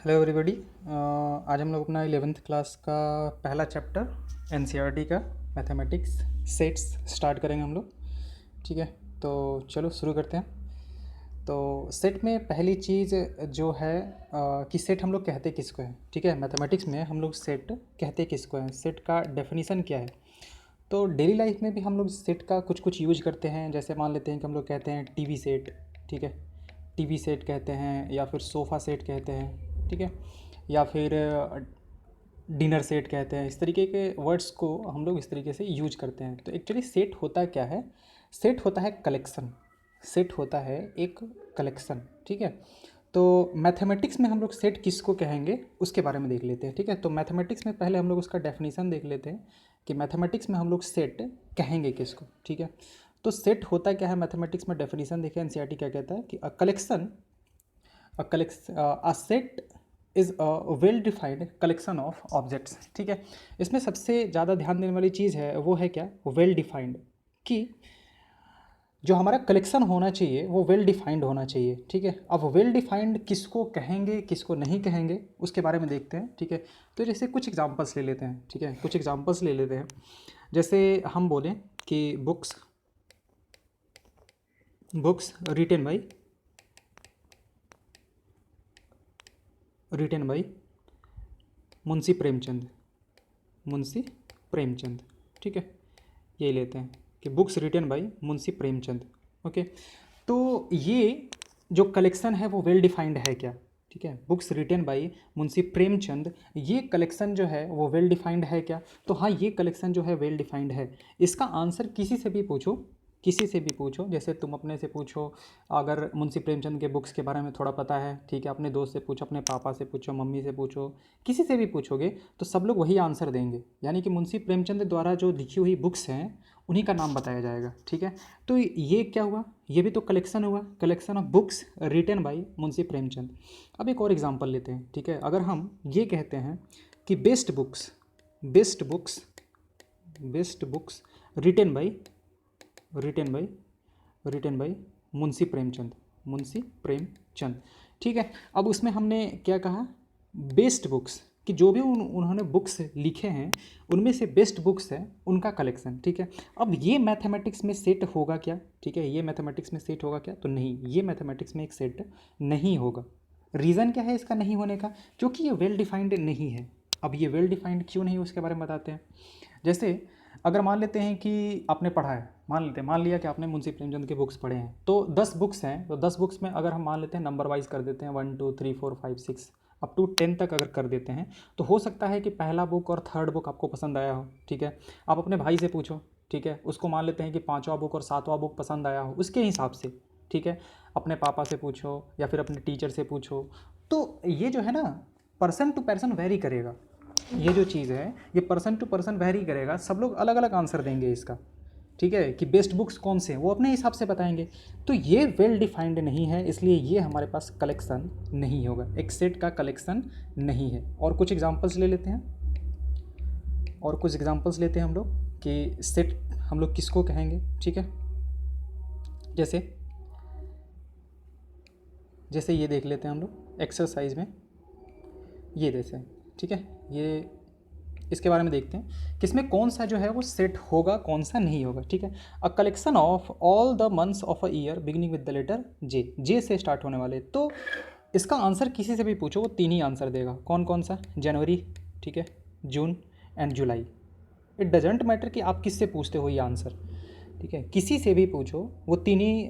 Hello everybody. आज हम लोग अपना 11th क्लास का पहला चैप्टर एनसीईआरटी का मैथमेटिक्स सेट्स स्टार्ट करेंगे हम लोग। ठीक है, तो चलो शुरू करते हैं। तो सेट में पहली चीज़ जो है कि सेट हम लोग कहते किसको हैं। ठीक है, मैथमेटिक्स में हम लोग सेट कहते किसको हैं, सेट का डेफिनीसन क्या है। तो डेली लाइफ में भी हम लोग सेट का कुछ कुछ यूज करते हैं। जैसे मान लेते हैं कि हम लोग कहते हैं टीवी सेट। ठीक है, टीवी सेट कहते हैं या फिर सोफ़ा सेट कहते हैं। ठीक है, या फिर डिनर सेट कहते हैं। इस तरीके के वर्ड्स को हम लोग इस तरीके से यूज करते हैं। तो एक्चुअली सेट होता क्या है, सेट होता है कलेक्शन, सेट होता है एक कलेक्शन। ठीक है, तो मैथमेटिक्स में हम लोग सेट किसको कहेंगे उसके बारे में देख लेते हैं। ठीक है, तो मैथमेटिक्स में पहले हम लोग उसका डेफिनेशन देख लेते हैं कि मैथमेटिक्स में हम लोग सेट कहेंगे किसको। ठीक है, तो सेट होता क्या है मैथमेटिक्स में, डेफिनेशन देखें एनसीईआरटी क्या कहता है कि a set is a well defined collection of objects. ठीक है, इसमें सबसे ज़्यादा ध्यान देने वाली चीज़ है वो है क्या, वेल डिफाइंड, कि जो हमारा कलेक्शन होना चाहिए वो वेल डिफाइंड होना चाहिए। ठीक है, अब वेल डिफाइंड किसको कहेंगे किसको नहीं कहेंगे उसके बारे में देखते हैं। ठीक है, तो जैसे कुछ एग्जांपल्स ले लेते हैं। ठीक है, कुछ एग्जांपल्स ले लेते हैं। जैसे हम बोलें कि books written by Munshi Premchand. ठीक है, यही लेते हैं कि books written by Munshi Premchand. Okay, तो ये जो कलेक्शन है वो वेल डिफाइंड है क्या। ठीक है, books written by Munshi Premchand, ये कलेक्शन जो है वो वेल डिफाइंड है क्या। तो हाँ, ये कलेक्शन जो है वेल डिफाइंड है। इसका आंसर किसी से भी पूछो, किसी से भी पूछो, जैसे तुम अपने से पूछो, अगर मुंशी प्रेमचंद के बुक्स के बारे में थोड़ा पता है, ठीक है, अपने दोस्त से पूछो, अपने पापा से पूछो, मम्मी से पूछो, किसी से भी पूछोगे तो सब लोग वही आंसर देंगे। यानी कि मुंशी प्रेमचंद द्वारा जो लिखी हुई बुक्स हैं उन्हीं का नाम बताया जाएगा। ठीक है, तो ये क्या हुआ, ये भी तो कलेक्शन हुआ, collection of books written by Munshi Premchand. अब एक और एग्जांपल लेते हैं। ठीक है, अगर हम ये कहते हैं कि best books written by written by written by Munshi Premchand. ठीक है, अब उसमें हमने क्या कहा, बेस्ट बुक्स, कि जो भी उन्होंने बुक्स लिखे हैं उनमें से बेस्ट बुक्स है उनका कलेक्शन। ठीक है, अब ये मैथमेटिक्स में सेट होगा क्या। ठीक है, ये मैथमेटिक्स में सेट होगा क्या, तो नहीं, ये मैथमेटिक्स में एक सेट नहीं होगा। रीज़न क्या है इसका नहीं होने का, क्योंकि ये वेल डिफाइंड नहीं है। अब ये वेल डिफाइंड क्यों नहीं उसके बारे में बताते हैं। जैसे अगर मान लेते हैं कि आपने पढ़ा है, मान लिया कि आपने मुंशी प्रेमचंद के बुक्स पढ़े हैं, तो 10 बुक्स हैं, तो 10 बुक्स में अगर हम मान लेते हैं नंबर वाइज कर देते हैं 1 2 3 4 5 6 अप टू 10 तक अगर कर देते हैं, तो हो सकता है कि पहला बुक और थर्ड बुक आपको पसंद आया हो। ठीक है, आप अपने भाई से पूछो, ठीक है, उसको मान लेते हैं कि 5वां बुक और 7वां बुक पसंद आया हो उसके हिसाब से। ठीक है, अपने पापा से पूछो या फिर अपने टीचर से पूछो। तो ये जो है ना, पर्सन टू पर्सन वेरी करेगा। ये जो चीज़ है ये पर्सन टू पर्सन वेरी करेगा, सब लोग अलग अलग आंसर देंगे इसका। ठीक है, कि बेस्ट बुक्स कौन से हैं वो अपने हिसाब से बताएंगे। तो ये वेल डिफाइंड नहीं है, इसलिए ये हमारे पास कलेक्शन नहीं होगा, एक सेट का कलेक्शन नहीं है। और कुछ एग्जांपल्स ले लेते हैं, हम लोग कि सेट हम लोग किसको कहेंगे। ठीक है, जैसे जैसे ये देख लेते हैं हम लोग एक्सरसाइज में, ये जैसे, ठीक है, ये इसके बारे में देखते हैं कि इसमें कौन सा जो है वो सेट होगा कौन सा नहीं होगा। ठीक है, a collection of all the months of a year beginning with the letter J से स्टार्ट होने वाले। तो इसका आंसर किसी से भी पूछो वो 3 ही आंसर देगा। कौन कौन सा, जनवरी, ठीक है, June and July. It doesn't matter कि आप किससे पूछते हो ये आंसर। ठीक है, किसी से भी पूछो वो 3 ही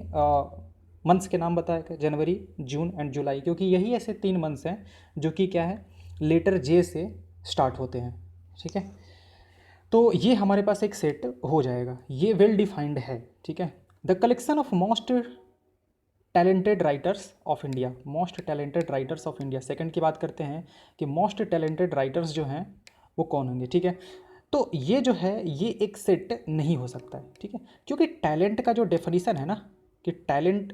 मंथ्स के नाम बताएगा, जनवरी, जून एंड जुलाई, क्योंकि यही ऐसे 3 मंथ्स हैं जो कि क्या है, लेटर जे से स्टार्ट होते हैं। ठीक है, तो ये हमारे पास एक सेट हो जाएगा, ये वेल डिफाइंड है। ठीक है, the collection of most talented writers of India, most talented writers of India, second की बात करते हैं कि मोस्ट टैलेंटेड राइटर्स जो हैं वो कौन होंगे। ठीक है, तो ये जो है ये एक सेट नहीं हो सकता है। ठीक है, क्योंकि टैलेंट का जो डेफिनेशन है ना, कि टैलेंट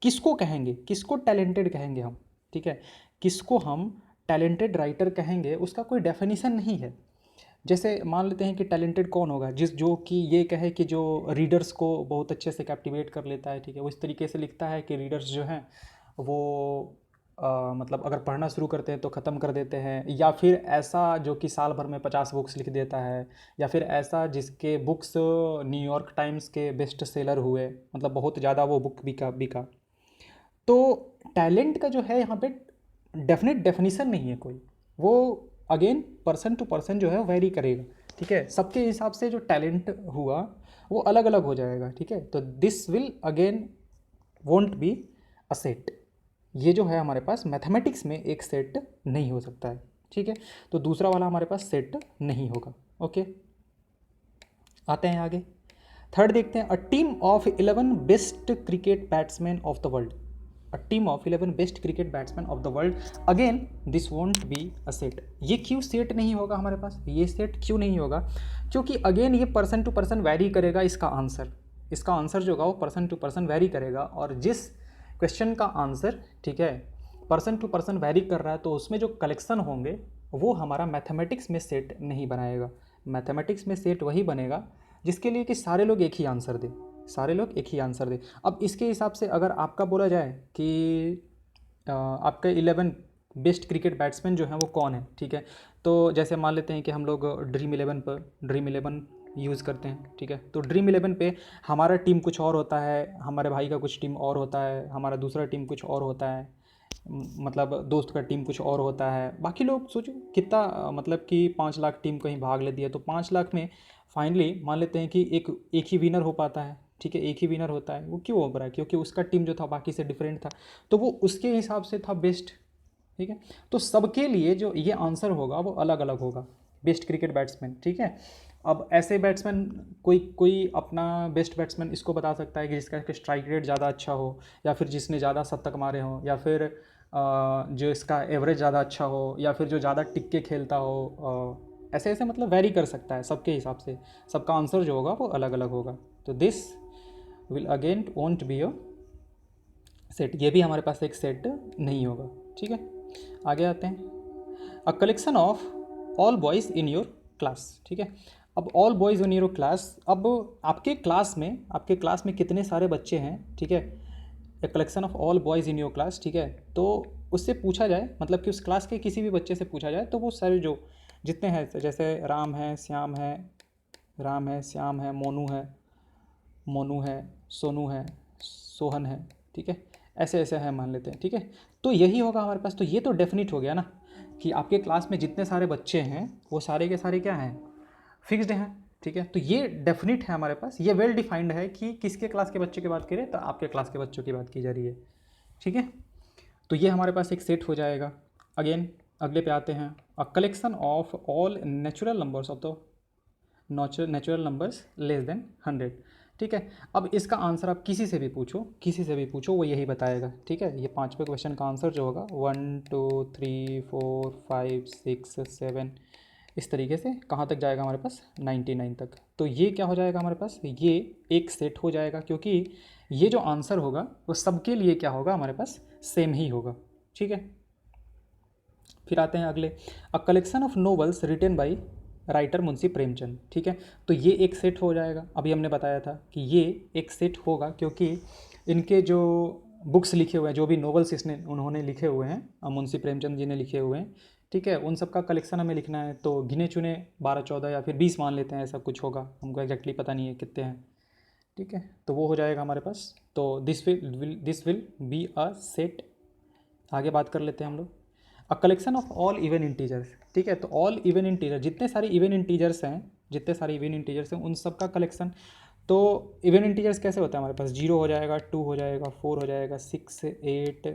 किसको कहेंगे, किसको टैलेंटेड कहेंगे हम। ठीक है, किसको हम टैलेंटेड राइटर कहेंगे उसका कोई डेफिनेशन नहीं है। जैसे मान लेते हैं कि टैलेंटेड कौन होगा, जो कि ये कहे कि जो रीडर्स को बहुत अच्छे से कैप्टिवेट कर लेता है। ठीक है, वो इस तरीके से लिखता है कि रीडर्स जो हैं वो मतलब अगर पढ़ना शुरू करते हैं तो ख़त्म कर देते हैं, या फिर ऐसा जो कि साल भर में 50 बुक्स लिख देता है, या फिर ऐसा जिसके बुक्स न्यूयॉर्क टाइम्स के बेस्ट सेलर हुए, मतलब बहुत ज़्यादा वो बुक बिका बिका। तो टैलेंट का जो है यहाँ पे डेफिनेट डेफिनेशन नहीं है कोई, वो अगेन पर्सन टू पर्सन जो है वेरी करेगा, ठीक है। सबके हिसाब से जो टैलेंट हुआ वो अलग अलग हो जाएगा, ठीक है। तो this will again won't be a set. ये जो है हमारे पास मैथमेटिक्स में एक सेट नहीं हो सकता है, ठीक है। तो दूसरा वाला हमारे पास सेट नहीं होगा। ओके, आते हैं आगे। थर्ड देखते हैं, a team of 11 best cricket batsman of the world. A team of 11 best cricket batsman of the world, again this won't be a set. ये क्यों सेट नहीं होगा हमारे पास, ये सेट क्यों नहीं होगा? क्योंकि अगेन ये पर्सन टू पर्सन वैरी करेगा। इसका आंसर जो होगा वो पर्सन टू पर्सन वैरी करेगा, और जिस क्वेश्चन का आंसर, ठीक है, पर्सन टू पर्सन वैरी कर रहा है, तो उसमें जो कलेक्शन होंगे वो हमारा मैथमेटिक्स में सेट नहीं बनाएगा। मैथमेटिक्स में सेट वही बनेगा जिसके लिए कि सारे लोग एक ही आंसर दें, सारे लोग एक ही आंसर दें। अब इसके हिसाब से अगर आपका बोला जाए कि आपके 11 बेस्ट क्रिकेट बैट्समैन जो हैं वो कौन है, ठीक है, तो जैसे मान लेते हैं कि हम लोग ड्रीम 11 यूज़ करते हैं, ठीक है। तो ड्रीम 11 पे हमारा टीम कुछ और होता है, हमारे भाई का कुछ टीम और होता है, हमारा दूसरा टीम कुछ और होता है, मतलब दोस्त का टीम कुछ और होता है। बाकी लोग सोचो कितना मतलब कि 5 लाख टीम कहीं भाग लेती है, तो 5 लाख में फाइनली मान लेते हैं कि एक ही विनर हो पाता है, ठीक है, एक ही विनर होता है। वो क्यों हो रहा है? क्योंकि उसका टीम जो था बाकी से डिफरेंट था, तो वो उसके हिसाब से था बेस्ट, ठीक है। तो सबके लिए जो ये आंसर होगा वो अलग अलग होगा, बेस्ट क्रिकेट बैट्समैन, ठीक है। अब ऐसे बैट्समैन, कोई कोई अपना बेस्ट बैट्समैन इसको बता सकता है कि जिसका स्ट्राइक रेट ज़्यादा अच्छा हो, या फिर जिसने ज़्यादा शतक मारे हों, या फिर जो इसका एवरेज ज़्यादा अच्छा हो, या फिर जो ज़्यादा टिक के खेलता हो। ऐसे ऐसे मतलब वेरी कर सकता है सबके हिसाब से, सबका आंसर जो होगा वो अलग अलग होगा। तो this will again won't be a set, ये भी हमारे पास एक सेट नहीं होगा, ठीक है। आगे आते हैं, अ collection of all boys in your class, ठीक है। अब all boys in your class, अब आपके क्लास में कितने सारे बच्चे हैं, ठीक है। A collection of all boys in your class, ठीक है। तो उससे पूछा जाए, मतलब कि उस क्लास के किसी भी बच्चे से पूछा जाए, तो वो सारे जो जितने हैं, जैसे राम है, श्याम है, मोनू है, सोनू है, सोहन है, ठीक है, ऐसे ऐसे हैं मान लेते हैं, ठीक है। तो यही होगा हमारे पास। तो ये तो डेफिनेट हो गया ना कि आपके क्लास में जितने सारे बच्चे हैं वो सारे के सारे क्या हैं, फिक्स्ड हैं, ठीक है। तो ये डेफिनेट है हमारे पास, ये वेल डिफाइंड है कि किसके क्लास के बच्चे की बात करें, तो आपके क्लास के बच्चों की बात की जा रही है, ठीक है। तो ये हमारे पास एक सेट हो जाएगा। अगेन अगले पे आते हैं, अ collection of all natural numbers of the natural numbers less then 100, ठीक है। अब इसका आंसर आप किसी से भी पूछो वो यही बताएगा, ठीक है। ये 5वें क्वेश्चन का आंसर जो होगा 1 2 3 4 5 6 7, इस तरीके से कहाँ तक जाएगा हमारे पास, 99 तक। तो ये क्या हो जाएगा हमारे पास, ये एक सेट हो जाएगा, क्योंकि ये जो आंसर होगा वो सबके लिए क्या होगा हमारे पास, सेम ही होगा, ठीक है। फिर आते हैं अगले, a collection of novels written by writer Munshi Premchand, ठीक है। तो ये एक सेट हो जाएगा। अभी हमने बताया था कि ये एक सेट होगा क्योंकि इनके जो बुक्स लिखे हुए हैं, जो भी नोवेल्स उन्होंने लिखे हुए हैं, मुंशी प्रेमचंद जी ने लिखे हुए हैं, ठीक है, उन सब का कलेक्शन हमें लिखना है। तो गिने चुने 12 14 या फिर 20 मान लेते हैं, ऐसा कुछ होगा, हमको एग्जैक्टली पता नहीं है कितने हैं, ठीक है। तो वो हो जाएगा हमारे पास। तो this will be a set. आगे बात कर लेते हैं हम लोग, अ collection of all even integers, ठीक है। तो ऑल इवन इंटीजर, जितने सारे इवन इंटीजर्स हैं उन सब का कलेक्शन। तो इवन इंटीजर्स कैसे होता है हमारे पास, 0 हो जाएगा, 2 हो जाएगा, 4 हो जाएगा, 6 8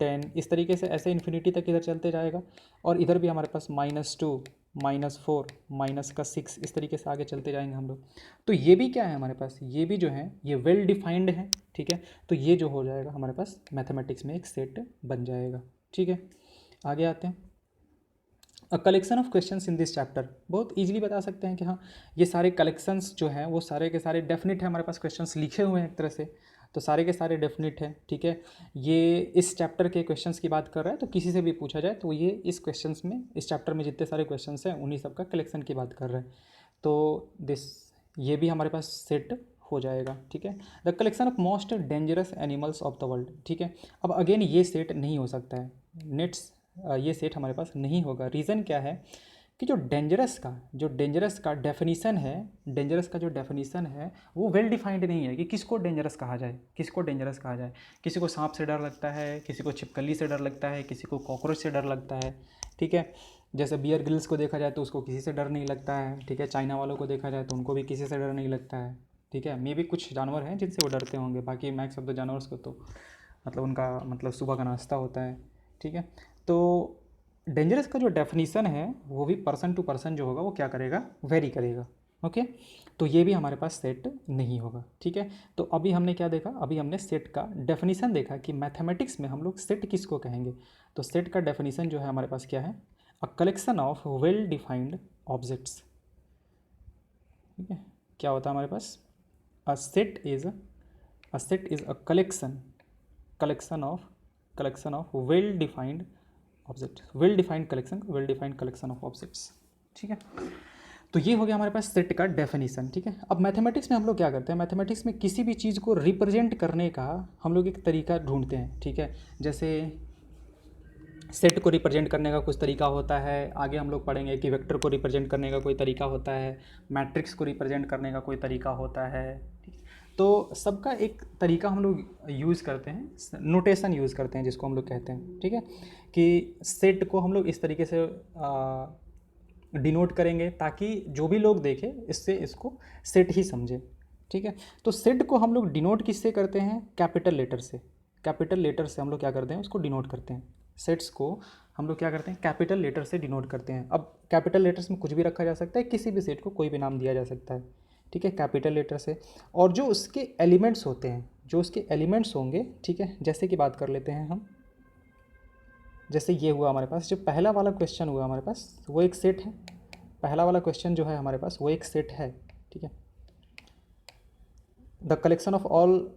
10, इस तरीके से ऐसे इन्फिनिटी तक इधर चलते जाएगा। और इधर भी हमारे पास -2 -4 -6, इस तरीके से आगे चलते जाएंगे हम लोग। तो ये भी क्या है हमारे पास, ये भी जो है ये वेल डिफाइंड है, ठीक है। तो ये जो हो जाएगा हमारे पास मैथमेटिक्स में एक सेट बन जाएगा, ठीक है। आगे आते हैं, अ collection of questions in this chapter, बहुत इजीली बता सकते हैं कि हाँ ये सारे कलेक्शंस जो हैं वो सारे के सारे डेफिनेट है, हमारे पास क्वेश्चंस लिखे हुए हैं एक तरह से, तो सारे के सारे डेफिनेट है, ठीक है। ये इस चैप्टर के क्वेश्चंस की बात कर रहा है, तो किसी से भी पूछा जाए तो ये इस क्वेश्चंस में, इस चैप्टर में जितने सारे क्वेश्चंस हैं उन्हीं सब का कलेक्शन की बात कर रहा है। तो ये भी हमारे पास सेट हो जाएगा, ठीक है। The collection of most dangerous animals of the world, ठीक है। अब अगेन ये सेट नहीं हो सकता है, नेट्स ये सेट हमारे पास नहीं होगा। रीज़न क्या है कि जो डेंजरस का डेफिनीसन है, डेंजरस का जो डेफिनीसन है वो वेल डिफाइंड नहीं है कि किसको डेंजरस कहा जाए, किसको डेंजरस कहा जाए। किसी को सांप से डर लगता है, किसी को छिपकली से डर लगता है, किसी को कॉकरोच से डर लगता है, ठीक है। जैसे बियर ग्रिल्स को देखा जाए तो उसको किसी से डर नहीं लगता है, ठीक है। चाइना वालों को देखा जाए तो उनको भी किसी से डर नहीं लगता है, ठीक है। मे भी कुछ जानवर हैं जिनसे वो डरते होंगे, बाकी मैक्स ऑफ द जानवर्स को तो मतलब उनका मतलब सुबह का नाश्ता होता है, ठीक है। तो डेंजरस का जो डेफिनीसन है वो भी पर्सन टू पर्सन जो होगा वो क्या करेगा, वेरी करेगा, ओके। तो ये भी हमारे पास सेट नहीं होगा, ठीक है। तो अभी हमने क्या देखा, अभी हमने सेट का डेफिनीसन देखा कि मैथमेटिक्स में हम लोग सेट किसको कहेंगे। तो सेट का डेफिनीसन जो है हमारे पास क्या है, a collection of well defined objects, ठीक है। क्या होता है हमारे पास, a set is a collection of well defined object, well defined collection of objects, ठीक है। तो ये हो गया हमारे पास सेट का डेफिनेशन, ठीक है। अब मैथमेटिक्स में हम लोग क्या करते हैं, मैथमेटिक्स में किसी भी चीज़ को रिप्रेजेंट करने का हम लोग एक तरीका ढूंढते हैं, ठीक है। जैसे सेट को रिप्रेजेंट करने का कुछ तरीका होता है, आगे हम लोग पढ़ेंगे कि वेक्टर को रिप्रेजेंट करने का कोई तरीका होता है, मैट्रिक्स को रिप्रेजेंट करने का कोई तरीका होता है, ठीक है। तो सबका एक तरीका हम लोग यूज़ करते हैं, नोटेशन यूज़ करते हैं जिसको हम लोग कहते हैं, ठीक है। कि सेट को हम लोग इस तरीके से डिनोट करेंगे ताकि जो भी लोग देखें इससे इसको सेट ही समझे, ठीक है। तो सेट को हम लोग डिनोट किससे करते हैं, कैपिटल लेटर से। कैपिटल लेटर से हम लोग क्या करते हैं, उसको डिनोट करते हैं। सेट्स को हम लोग क्या करते हैं, कैपिटल लेटर से डिनोट करते हैं। अब कैपिटल लेटर्स में कुछ भी रखा जा सकता है, किसी भी सेट को कोई भी नाम दिया जा सकता है, ठीक है, कैपिटल लेटर से। और जो उसके एलिमेंट्स होते हैं, जो उसके एलिमेंट्स होंगे, ठीक है, जैसे कि बात कर लेते हैं हम, जैसे ये हुआ हमारे पास, जो पहला वाला क्वेश्चन हुआ हमारे पास वो एक सेट है। पहला वाला क्वेश्चन जो है हमारे पास वो एक सेट है, ठीक है। The collection of all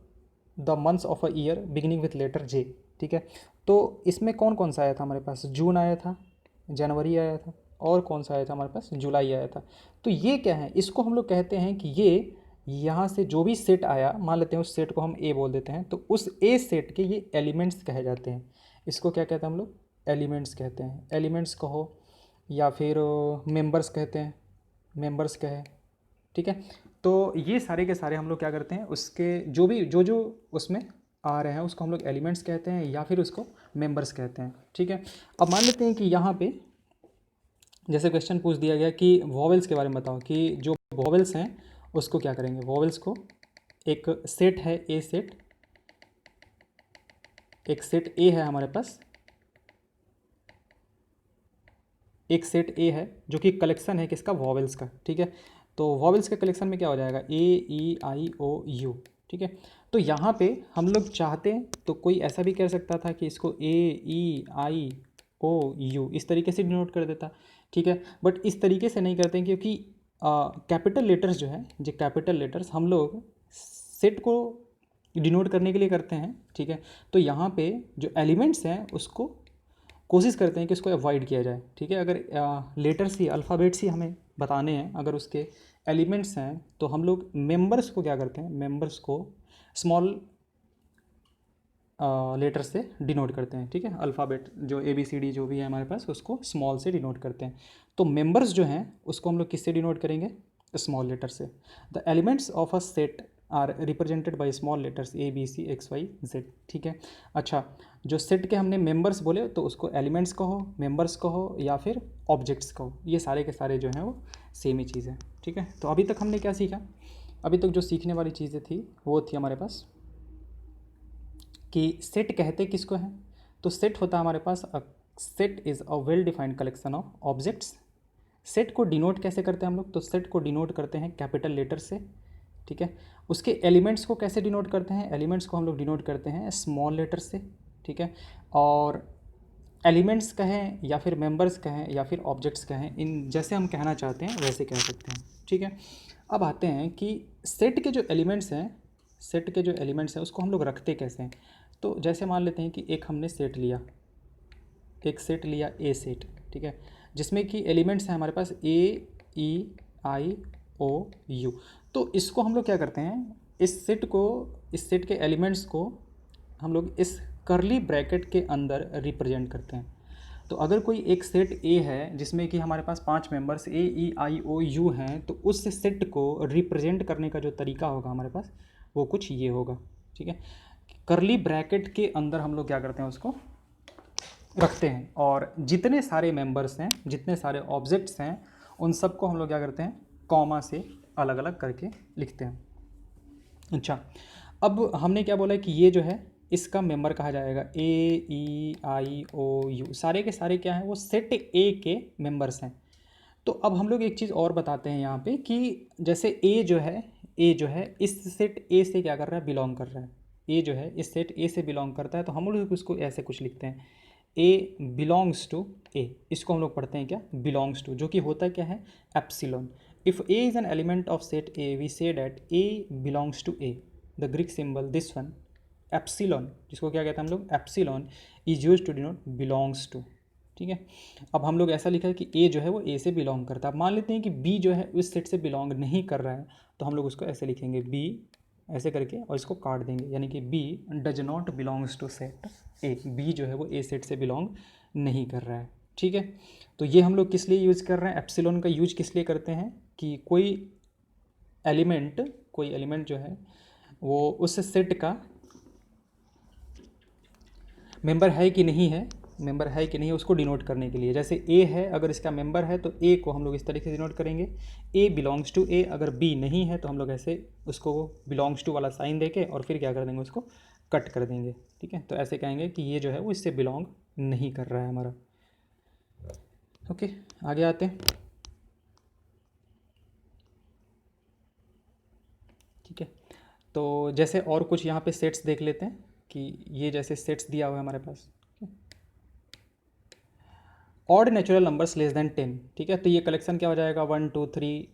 the months of a year beginning with letter J, ठीक है। तो इसमें कौन कौन सा आया था हमारे पास, जून आया था, जनवरी आया था, और कौन सा आया था हमारे पास, जुलाई आया था। तो ये क्या है, इसको हम लोग कहते हैं कि ये यहाँ से जो भी सेट आया, मान लेते हैं उस सेट को हम ए बोल देते हैं, तो उस ए सेट के ये एलिमेंट्स कहे जाते हैं। इसको क्या कहते हैं हम लोग, एलिमेंट्स कहते हैं। एलिमेंट्स कहो या फिर मेंबर्स कहते हैं, मेंबर्स कहे, ठीक है। तो ये सारे के सारे हम लोग क्या करते हैं, उसके जो भी जो उसमें आ रहे हैं उसको हम लोग एलिमेंट्स कहते हैं या फिर उसको मेंबर्स कहते हैं, ठीक है। अब मान लेते हैं कि यहाँ पे जैसे क्वेश्चन पूछ दिया गया कि वॉवेल्स के बारे में बताओ, कि जो वॉवेल्स हैं उसको क्या करेंगे, वॉवेल्स को एक सेट है ए सेट, एक सेट ए है हमारे पास, एक सेट ए है जो कि कलेक्शन है किसका, वॉवेल्स का, ठीक है। तो वॉवेल्स के कलेक्शन में क्या हो जाएगा, ए ई आई ओ यू, ठीक है। तो यहाँ पे हम लोग चाहते हैं तो कोई ऐसा भी कह सकता था कि इसको ए ई आई ओ यू इस तरीके से डिनोट कर देता, ठीक है। बट इस तरीके से नहीं करते हैं क्योंकि कैपिटल लेटर्स जो है, जो कैपिटल लेटर्स हम लोग सेट को डिनोट करने के लिए करते हैं, ठीक है। तो यहाँ पे जो एलिमेंट्स हैं उसको कोशिश करते हैं कि उसको अवॉइड किया जाए, ठीक है। अगर लेटर्स ही, अल्फ़ाबेट्स ही हमें बताने हैं, अगर उसके एलिमेंट्स हैं, तो हम लोग मेंबर्स को क्या करते हैं, मेंबर्स को स्मॉल लेटर से डिनोट करते हैं, ठीक है। अल्फ़ाबेट जो ए बी सी डी जो भी है हमारे पास उसको स्मॉल से डिनोट करते हैं। तो मेंबर्स जो हैं उसको हम लोग किससे डिनोट करेंगे, स्मॉल लेटर से। The elements of a set are represented by small letters a b c x y z, ठीक है। अच्छा, जो सेट के हमने मेंबर्स बोले तो उसको एलिमेंट्स कहो, मेंबर्स कहो या फिर ऑब्जेक्ट्स कहो, ये सारे के सारे जो हैं वो सेम ही चीज़ है, ठीक है। तो अभी तक हमने क्या सीखा, अभी तक जो सीखने वाली चीज़ें थी वो थी हमारे पास कि सेट कहते किसको हैं। तो सेट होता है हमारे पास, set is a well defined collection of objects. Set को डिनोट कैसे करते हैं हम लोग, तो सेट को डिनोट करते हैं कैपिटल लेटर से, ठीक है। उसके एलिमेंट्स को कैसे डिनोट करते हैं, एलिमेंट्स को हम लोग डिनोट करते हैं स्मॉल लेटर से, ठीक है। और एलिमेंट्स कहें या फिर मेंबर्स कहें या फिर ऑब्जेक्ट्स कहें, इन जैसे हम कहना चाहते हैं वैसे कह सकते हैं, ठीक है। अब आते हैं कि सेट के जो एलिमेंट्स हैं, सेट के जो एलिमेंट्स हैं उसको हम लोग रखते कैसे हैं। तो जैसे मान लेते हैं कि एक हमने सेट लिया, एक सेट लिया ए सेट, ठीक है, जिसमें कि एलिमेंट्स हैं हमारे पास ए ई आई ओ यू। तो इसको हम लोग क्या करते हैं, इस सेट को, इस सेट के एलिमेंट्स को हम लोग इस करली ब्रैकेट के अंदर रिप्रेजेंट करते हैं। तो अगर कोई एक सेट ए है जिसमें कि हमारे पास 5 मेंबर्स AEIOU हैं, तो उस सेट को रिप्रेजेंट करने का जो तरीका होगा हमारे पास वो कुछ ये होगा, ठीक है। करली ब्रैकेट के अंदर हम लोग क्या करते हैं, उसको रखते हैं, और जितने सारे मेंबर्स हैं, जितने सारे ऑब्जेक्ट्स हैं, उन सबको हम लोग क्या करते हैं, कॉमा से अलग अलग करके लिखते हैं। अच्छा, अब हमने क्या बोला है कि ये जो है इसका मेंबर कहा जाएगा AEIOU, सारे के सारे क्या हैं, वो सेट ए के मेंबर्स हैं। तो अब हम लोग एक चीज़ और बताते हैं यहाँ पे कि जैसे ए जो है इस सेट ए से क्या कर रहा है, बिलोंग कर रहा है। ए जो है इस सेट ए से बिलोंग करता है, तो हम लोग उसको ऐसे कुछ लिखते हैं, ए बिलोंग्स टू ए। इसको हम लोग पढ़ते हैं क्या, बिलोंग्स टू, जो कि होता क्या है, epsilon. If a is an element of set a, we say that a belongs to a. The Greek symbol this one epsilon, जिसको क्या कहते हैं हम लोग, epsilon, is use to denote belongs to, ठीक है। अब हम लोग ऐसा लिखा है कि ए जो है वो ए से बिलोंग करता है। अब मान लेते हैं कि बी जो है उस सेट से बिलोंग नहीं कर रहा है, तो हम लोग उसको ऐसे लिखेंगे, बी ऐसे करके, और इसको काट देंगे, यानी कि b does not belongs to set a. B जो है वो ए सेट से बिलोंग नहीं कर रहा है, ठीक है। तो ये हम लोग किस लिए यूज़ कर रहे हैं, एप्सिलॉन का यूज किस लिए करते हैं कि कोई एलिमेंट जो है वो उस सेट का मेंबर है कि नहीं है, उसको डिनोट करने के लिए। जैसे ए है, अगर इसका मेंबर है तो ए को हम लोग इस तरीके से डिनोट करेंगे, ए बिलोंग्स टू ए। अगर बी नहीं है तो हम लोग ऐसे उसको बिलोंग्स टू वाला साइन देके और फिर क्या कर देंगे, उसको कट कर देंगे, ठीक है। तो ऐसे कहेंगे कि ये जो है वो इससे बिलोंग नहीं कर रहा है हमारा। ओके, आगे आते हैं, ठीक है। तो जैसे और कुछ यहाँ पे सेट्स देख लेते हैं कि ये जैसे सेट्स दिया हुआ है हमारे पास, odd natural numbers less than 10, ठीक है। तो ये कलेक्शन क्या हो जाएगा, 1 2 3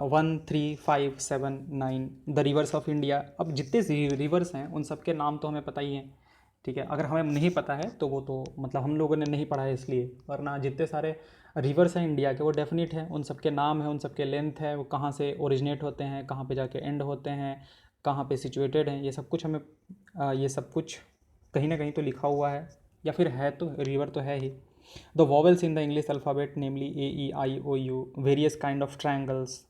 1 3 5 7 9, द रिवर्स ऑफ इंडिया। अब जितने रिवर्स हैं उन सब के नाम तो हमें पता ही हैं, ठीक है। अगर हमें नहीं पता है तो वो तो मतलब हम लोगों ने नहीं पढ़ा है इसलिए, वरना जितने सारे रिवर्स हैं इंडिया के वो डेफिनेट है, उन सब के नाम है, उन सब के लेंथ है, वो कहाँ से ओरिजिनेट होते हैं, कहाँ पे जाके एंड होते हैं, कहाँ पे सिचुएटेड हैं, ये सब कुछ हमें ये सब कुछ कहीं ना कहीं तो लिखा हुआ है, या फिर है तो रिवर तो है ही। The vowels in the English alphabet namely AEIOU, various kind of triangles,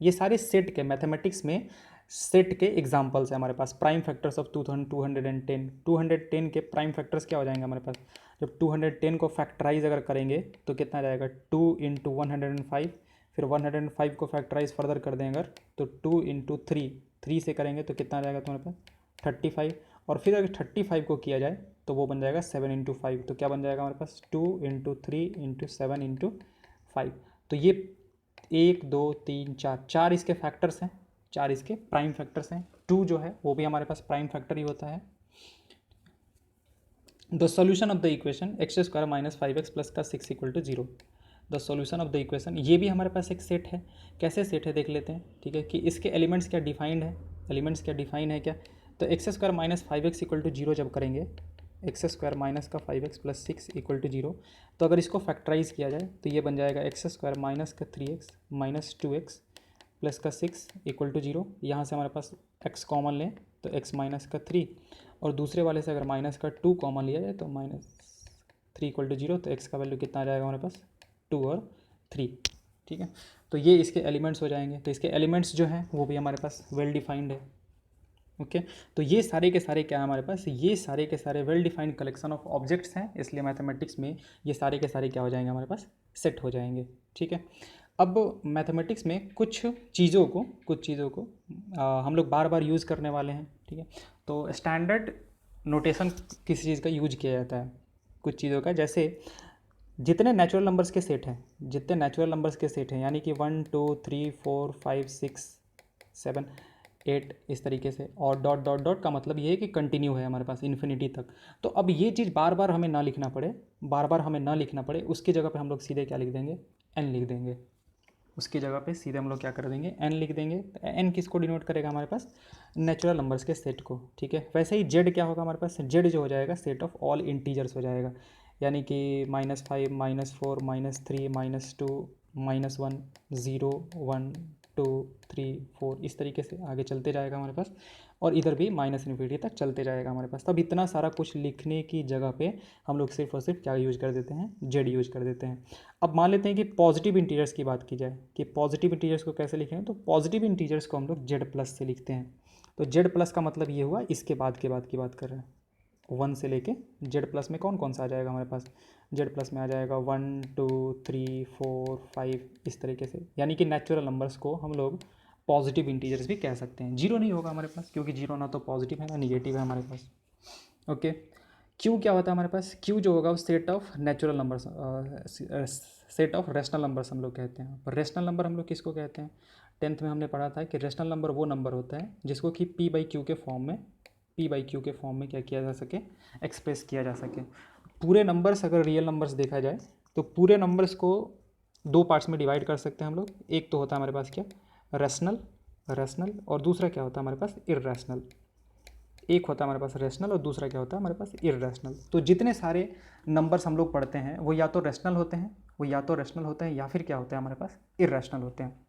ये सारे सेट के, मैथमेटिक्स में सेट के एग्जांपल्स है हमारे पास। प्राइम फैक्टर्स ऑफ 210, 210 के प्राइम फैक्टर्स क्या हो जाएंगे हमारे पास, जब 210 को फैक्टराइज अगर करेंगे तो कितना जाएगा, 2 इंटू 105, फिर 105 को फैक्टराइज फर्दर कर दें अगर तो 2 इंटू 3 से करेंगे तो कितना आ जाएगा तुम्हारे पास 35, और फिर अगर 35 को किया जाए तो वो बन जाएगा 7 इंटू 5, तो क्या बन जाएगा हमारे पास 2 इंटू 3 इंटू 7 इंटू 5। तो ये 1 2 3 4 इसके फैक्टर्स हैं, 4 इसके प्राइम फैक्टर्स हैं। 2 जो है वो भी हमारे पास प्राइम फैक्टर ही होता है। The solution of the equation x square minus 5x plus का 6 equal to 0, the solution of the equation, ये भी हमारे पास एक सेट है। कैसे सेट है देख लेते हैं, ठीक है, कि इसके एलिमेंट्स क्या डिफाइंड है, एलिमेंट्स क्या डिफाइन है क्या। तो x square minus 5x equal to 0 जब करेंगे, एक्स स्क्वायर माइनस का 5x प्लस 6 इक्वल टू 0, तो अगर इसको फैक्टराइज किया जाए तो ये बन जाएगा एक्स स्क्वायर माइनस का 3x माइनस 2x प्लस का 6 इक्वल टू 0। यहाँ से हमारे पास x कॉमन लें तो x माइनस का 3, और दूसरे वाले से अगर माइनस का 2 कॉमन लिया जाए तो -3 इक्वल टू 0, तो x का वैल्यू कितना आ जाएगा हमारे पास 2 और 3, ठीक है। तो ये इसके एलिमेंट्स हो जाएंगे। तो इसके एलिमेंट्स जो हैं वो भी हमारे पास वेल डिफाइंड है, ओके। तो ये सारे के सारे क्या है हमारे पास, ये सारे के सारे well defined collection of objects हैं, इसलिए मैथमेटिक्स में ये सारे के सारे क्या हो जाएंगे हमारे पास, सेट हो जाएंगे, ठीक है। अब मैथमेटिक्स में कुछ चीज़ों को हम लोग बार बार यूज़ करने वाले हैं, ठीक है। तो स्टैंडर्ड नोटेशन किसी चीज़ का यूज किया जाता है कुछ चीज़ों का, जैसे जितने नेचुरल नंबर्स के सेट हैं, यानी कि 1 2 3 4 5 6 7 8 इस तरीके से, और डॉट डॉट डॉट का मतलब ये है कि कंटिन्यू है हमारे पास इन्फिनिटी तक। तो अब ये चीज़ बार बार हमें ना लिखना पड़े, उसकी जगह पे हम लोग सीधे क्या लिख देंगे, n लिख देंगे। उसकी जगह पे सीधे हम लोग क्या कर देंगे, n लिख देंगे। n किसको डिनोट करेगा हमारे पास, नेचुरल नंबर्स के सेट को, ठीक है। वैसे ही z क्या होगा हमारे पास, z जो हो जाएगा सेट ऑफ ऑल इंटीजर्स हो जाएगा, यानी कि -5 -4 -3 -2 -1 0 1 2 3 4 इस तरीके से आगे चलते जाएगा हमारे पास, और इधर भी माइनस इन्फिनिटी तक चलते जाएगा हमारे पास। तब इतना सारा कुछ लिखने की जगह पे हम लोग सिर्फ और सिर्फ क्या यूज कर देते हैं, जेड यूज कर देते हैं। अब मान लेते हैं कि पॉजिटिव इंटीजर्स की बात की जाए कि पॉजिटिव इंटीजर्स को कैसे लिखें, तो पॉजिटिव इंटीजर्स को हम लोग जेड प्लस से लिखते हैं। तो जेड प्लस का मतलब ये हुआ इसके बाद के बाद की बात कर रहे हैं, 1 से लेके जेड प्लस में कौन कौन सा आ जाएगा हमारे पास, जेड प्लस में आ जाएगा 1 2 3 4 5 इस तरीके से, यानी कि नेचुरल नंबर्स को हम लोग पॉजिटिव इंटीजर्स भी कह सकते हैं। जीरो नहीं होगा हमारे पास, क्योंकि जीरो ना तो पॉजिटिव है ना निगेटिव है हमारे पास। ओके, क्यू क्या होता है हमारे पास, क्यू जो होगा वो set of natural numbers, set of rational numbers हम लोग कहते हैं। पर रेशनल नंबर हम लोग किसको कहते हैं, 10th में हमने पढ़ा था कि रेशनल नंबर वो नंबर होता है जिसको कि पी बाई क्यू के फॉर्म में, पी बाई क्यू के फॉर्म में क्या किया जा सके, एक्सप्रेस किया जा सके। पूरे नंबर्स अगर रियल नंबर्स देखा जाए तो पूरे नंबर्स को दो पार्ट्स में डिवाइड कर सकते हैं हम लोग। एक तो होता है हमारे पास क्या, रैशनल, रैशनल, और दूसरा क्या होता है हमारे पास, इर्रेशनल। एक होता है हमारे पास रैशनल और दूसरा क्या होता है हमारे पास, इर्रेशनल। तो जितने सारे नंबर्स हम लोग पढ़ते हैं वो या तो रैशनल होते हैं, वो या तो रैशनल होते हैं, या फिर क्या होते हैं हमारे पास, इर्रेशनल होते हैं।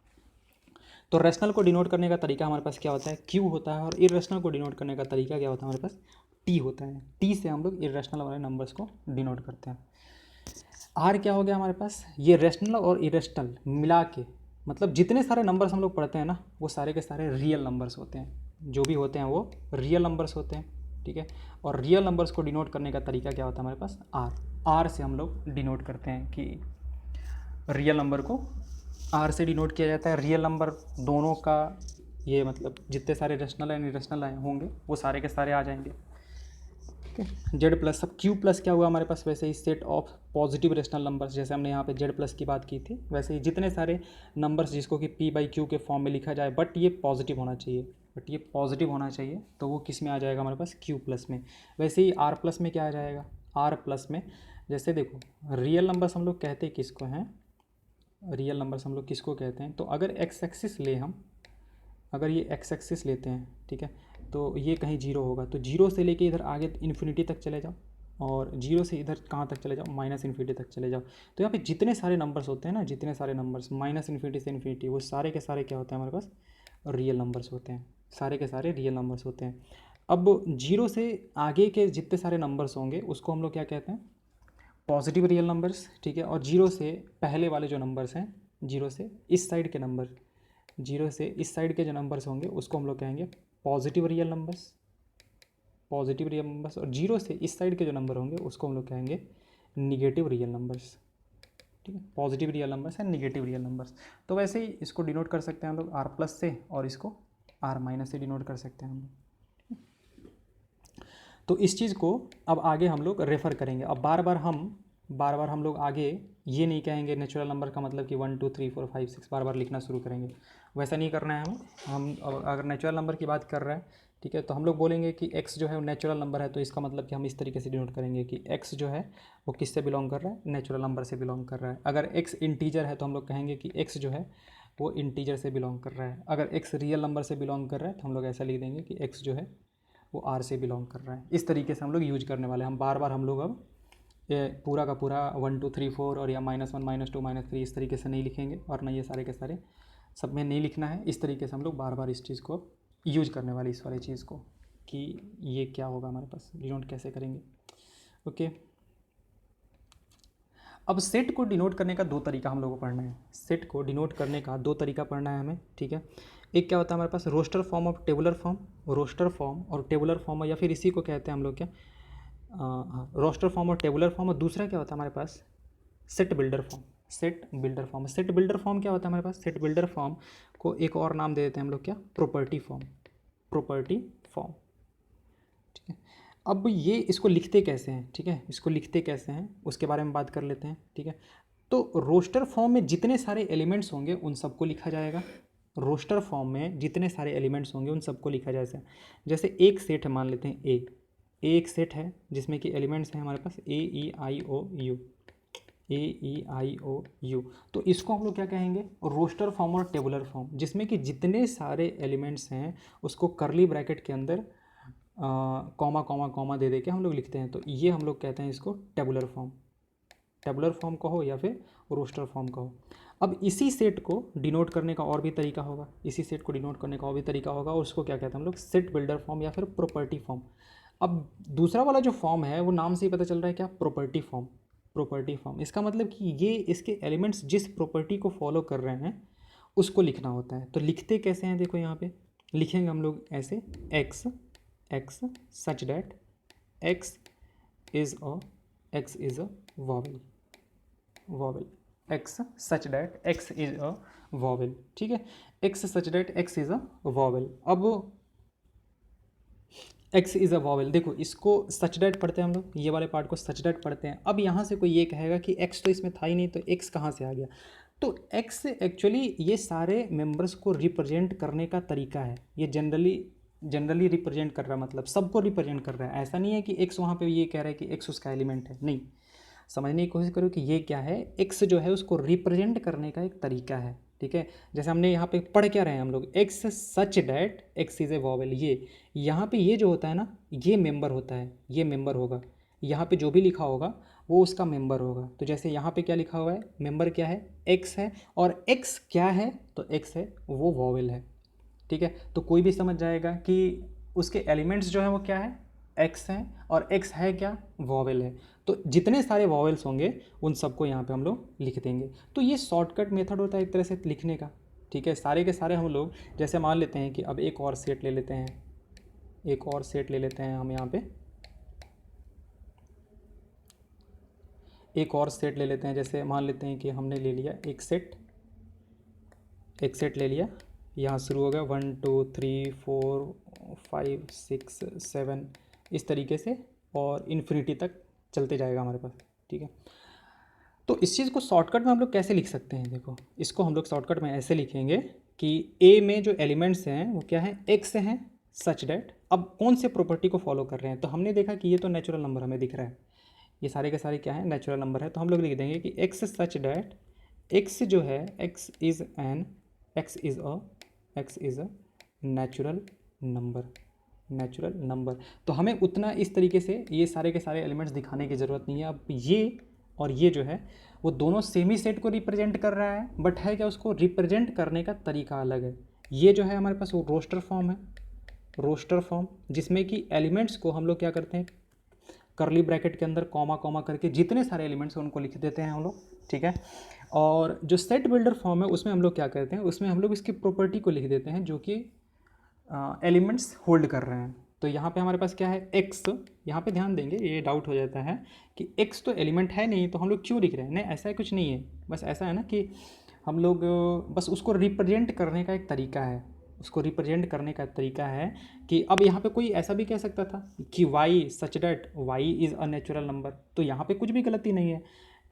तो रैशनल को डिनोट करने का तरीका हमारे पास क्या होता है, क्यू होता है, और इर्रेशनल को डिनोट करने का तरीका क्या होता है हमारे पास, टी होता है। टी से हम लोग इर्रेशनल वाले नंबर्स को डिनोट करते हैं। आर क्या हो गया हमारे पास, ये रैशनल और इरेशनल मिला के, मतलब जितने सारे नंबर्स हम लोग पढ़ते हैं ना वो सारे के सारे रियल नंबर्स होते हैं, जो भी होते हैं वो रियल नंबर्स होते हैं, ठीक है। और रियल नंबर्स को डिनोट करने का तरीका क्या होता है हमारे पास, आर। आर से हम लोग डिनोट करते हैं कि रियल नंबर को आर से डिनोट किया जाता है। रियल नंबर दोनों का ये मतलब जितने सारे रेशनल एंड इरेशनल होंगे वो सारे के सारे आ जाएंगे, ठीक है। जेड प्लस, सब क्यू प्लस क्या हुआ हमारे पास, वैसे ही set of positive rational numbers, जैसे हमने यहाँ पे जेड प्लस की बात की थी, वैसे ही जितने सारे नंबर्स जिसको कि पी बाई क्यू के फॉर्म में लिखा जाए, बट ये पॉजिटिव होना चाहिए, बट ये पॉजिटिव होना चाहिए, तो वो किस में आ जाएगा हमारे पास, क्यू प्लस में। वैसे ही आर प्लस में क्या आ जाएगा, आर प्लस में, जैसे देखो रियल नंबर्स हम लोग कहते किसको हैं, रियल नंबर्स हम लोग किसको कहते हैं, तो अगर एक्स एक्सिस ले हम, अगर ये एक्स एक्सिस लेते हैं, ठीक है, तो ये कहीं जीरो होगा, तो जीरो से लेके इधर आगे इन्फिनिटी तक चले जाओ, और जीरो से इधर कहाँ तक चले जाओ, माइनस इन्फिनिटी तक चले जाओ। तो यहाँ पे जितने सारे नंबर्स होते हैं ना, जितने सारे नंबर्स माइनस इन्फिनिटी से इन्फिनिटी, वो सारे के सारे क्या होते हैं हमारे पास, रियल नंबर्स होते हैं, सारे के सारे रियल नंबर्स होते हैं। अब जीरो से आगे के जितने सारे नंबर्स होंगे उसको हम लोग क्या कहते हैं, पॉजिटिव रियल नंबर्स, ठीक है। और जीरो से पहले वाले जो नंबर्स हैं, जीरो से इस साइड के नंबर, जीरो से इस साइड के जो नंबर्स होंगे उसको हम लोग कहेंगे positive real numbers, positive real numbers. और जीरो से इस साइड के जो नंबर होंगे उसको हम लोग कहेंगे निगेटिव रियल नंबर्स, ठीक है। Positive real numbers and negative real numbers. तो वैसे ही इसको डिनोट कर सकते हैं हम लोग आर प्लस से, और इसको आर माइनस से डिनोट कर सकते हैं हम लोग। तो इस चीज़ को अब आगे हम लोग रेफ़र करेंगे। अब बार बार हम लोग आगे ये नहीं कहेंगे नेचुरल नंबर का मतलब कि 1 2 3 4 5 6 बार बार लिखना शुरू करेंगे, वैसा नहीं करना है हमें। हम अगर नेचुरल नंबर की बात कर रहे हैं, ठीक है, तो हम लोग बोलेंगे कि x जो है वो नेचुरल नंबर है, तो इसका मतलब कि हम इस तरीके से डिनोट करेंगे कि x जो है वो किससे बिलोंग कर रहा है, नेचुरल नंबर से बिलोंग कर रहा है। अगर x इंटीजर है तो हम लोग कहेंगे कि x जो है वो इंटीजर से बिलोंग कर रहा है। अगर x रियल नंबर से बिलोंग कर रहा है तो हम लोग ऐसा लिख देंगे कि x जो है वो आर से बिलोंग कर रहा है। इस तरीके से हम लोग यूज करने वाले हैं। हम बार बार हम लोग अब ये पूरा का पूरा 1 2 3 4 और या -1 -2 -3 इस तरीके से नहीं लिखेंगे, और ना ये सारे के सारे सब में नहीं लिखना है। इस तरीके से हम लोग बार बार इस चीज़ को अब यूज करने वाले, इस वाली चीज़ को, कि ये क्या होगा हमारे पास, डिनोट कैसे करेंगे। ओके, अब सेट को डिनोट करने का दो तरीका हम लोग को पढ़ना है। सेट को डिनोट करने का दो तरीका पढ़ना है हमें, ठीक है। एक क्या होता है हमारे पास, रोस्टर फॉर्म और टेबुलर फॉर्म। रोस्टर फॉर्म और टेबुलर फॉर्म, या फिर इसी को कहते हैं हम लोग क्या, हाँ, रोस्टर फॉर्म और टेबुलर फॉर्म। और दूसरा क्या होता है हमारे पास, set builder form. Set builder form, set builder form क्या होता है हमारे पास, सेट बिल्डर फॉर्म को एक और नाम दे देते हैं हम लोग क्या, प्रॉपर्टी फॉर्म, प्रॉपर्टी फॉर्म, ठीक है। अब ये इसको लिखते कैसे हैं, ठीक है, इसको लिखते कैसे हैं उसके बारे में बात कर लेते हैं, ठीक है। तो रोस्टर फॉर्म में जितने सारे एलिमेंट्स होंगे उन सबको लिखा जाएगा। रोस्टर फॉर्म में जितने सारे एलिमेंट्स होंगे उन सबको लिखा जाएगा। जैसे एक सेट है, मान लेते हैं एक सेट है जिसमें कि एलिमेंट्स हैं हमारे पास A E I O U। तो इसको हम लोग क्या कहेंगे, रोस्टर फॉर्म और टेबुलर फॉर्म, जिसमें कि जितने सारे एलिमेंट्स हैं उसको करली ब्रैकेट के अंदर कॉमा कॉमा कॉमा दे के हम लोग लिखते हैं। तो ये हम लोग कहते हैं इसको टेबुलर फॉर्म, टेबुलर फॉर्म कहो या फिर रोस्टर फॉर्म कहो। अब इसी सेट को डिनोट करने का और भी तरीका होगा, इसी सेट को डिनोट करने का और भी तरीका होगा, और उसको क्या कहते हैं हम लोग, सेट बिल्डर फॉर्म या फिर प्रॉपर्टी फॉर्म। अब दूसरा वाला जो फॉर्म है वो नाम से ही पता चल रहा है क्या, प्रॉपर्टी फॉर्म। प्रॉपर्टी फॉर्म इसका मतलब कि ये इसके एलिमेंट्स जिस प्रॉपर्टी को फॉलो कर रहे हैं उसको लिखना होता है। तो लिखते कैसे हैं, देखो यहाँ पे लिखेंगे हम लोग ऐसे, x x such that x is a vowel, vowel x such that x is a vowel, ठीक है, x such that x is a vowel. अब एक्स इज़ अ वॉवेल, देखो इसको सच डैट पढ़ते हैं हम लोग, ये वाले पार्ट को सच डैट पढ़ते हैं। अब यहाँ से कोई ये कहेगा कि एक्स तो इसमें था ही नहीं, तो एक्स कहाँ से आ गया, तो एक्स एक्चुअली ये सारे मेंबर्स को रिप्रेजेंट करने का तरीका है। ये जनरली रिप्रेजेंट कर रहा है, मतलब सबको रिप्रेजेंट कर रहा है। ऐसा नहीं है कि एक्स वहाँ पे ये कह रहा है कि एक्स उसका एलिमेंट है, नहीं, समझने की कोशिश करो कि ये क्या है, एक्स जो है उसको रिप्रेजेंट करने का एक तरीका है, ठीक है। जैसे हमने यहाँ पे पढ़ क्या रहे हैं हम लोग, x such that x is a vowel, ये यहाँ पे ये जो होता है ना, ये मेंबर होता है, ये मेंबर होगा, यहाँ पे जो भी लिखा होगा वो उसका मेंबर होगा। तो जैसे यहाँ पे क्या लिखा हुआ है, मेंबर क्या है, एक्स है, और एक्स क्या है, तो एक्स है वो वॉवेल है, ठीक है। तो कोई भी समझ जाएगा कि उसके एलिमेंट्स जो है वो क्या है, एक्स हैं, और एक्स है क्या, वॉवेल है। तो जितने सारे वॉवेल्स होंगे उन सबको यहाँ पे हम लोग लिख देंगे। तो ये शॉर्टकट मेथड होता है एक तरह से लिखने का, ठीक है। सारे के सारे हम लोग जैसे मान लेते हैं कि अब एक और सेट ले लेते हैं, एक और सेट ले लेते हैं हम यहाँ पे, एक और सेट ले लेते हैं। जैसे मान लेते हैं कि हमने ले लिया एक सेट ले लिया, यहाँ शुरू हो गया 1 2 3 4 5 6 7 इस तरीके से, और इन्फिनिटी तक चलते जाएगा हमारे पास, ठीक है। तो इस चीज़ को शॉर्टकट में हम लोग कैसे लिख सकते हैं, देखो इसको हम लोग शॉर्टकट में ऐसे लिखेंगे कि ए में जो एलिमेंट्स हैं वो क्या है, एक्स हैं सच डैट, अब कौन से प्रॉपर्टी को फॉलो कर रहे हैं, तो हमने देखा कि ये तो नेचुरल नंबर हमें दिख रहा है, ये सारे के सारे क्या है, नेचुरल नंबर है। तो हम लोग लिख देंगे कि एक्स सच डैट एक्स जो है, x is a natural number, natural number. तो हमें उतना इस तरीके से ये सारे के सारे एलिमेंट्स दिखाने की ज़रूरत नहीं है। अब ये और ये जो है वो दोनों सेम ही सेट को रिप्रेजेंट कर रहा है, बट है क्या, उसको रिप्रेजेंट करने का तरीका अलग है। ये जो है हमारे पास वो रोस्टर फॉर्म है, रोस्टर फॉर्म, जिसमें कि एलिमेंट्स को हम लोग क्या करते हैं, करली ब्रैकेट के अंदर कॉमा कॉमा करके जितने सारे एलिमेंट्स हैं उनको लिख देते हैं हम लोग, ठीक है। और जो सेट बिल्डर फॉर्म है उसमें हम लोग क्या करते हैं, उसमें हम लोग इसकी प्रॉपर्टी को लिख देते हैं जो कि एलिमेंट्स होल्ड कर रहे हैं। तो यहाँ पे हमारे पास क्या है, एक्स, यहाँ पे ध्यान देंगे, ये डाउट हो जाता है कि एक्स तो एलिमेंट है नहीं तो हम लोग क्यों लिख रहे हैं, नहीं ऐसा कुछ नहीं है, बस ऐसा है ना कि हम लोग बस उसको रिप्रेजेंट करने का एक तरीका है, उसको रिप्रेजेंट करने का तरीका है कि अब यहाँ पे कोई ऐसा भी कह सकता था कि y such that y is a natural number, तो यहाँ पे कुछ भी गलती नहीं है,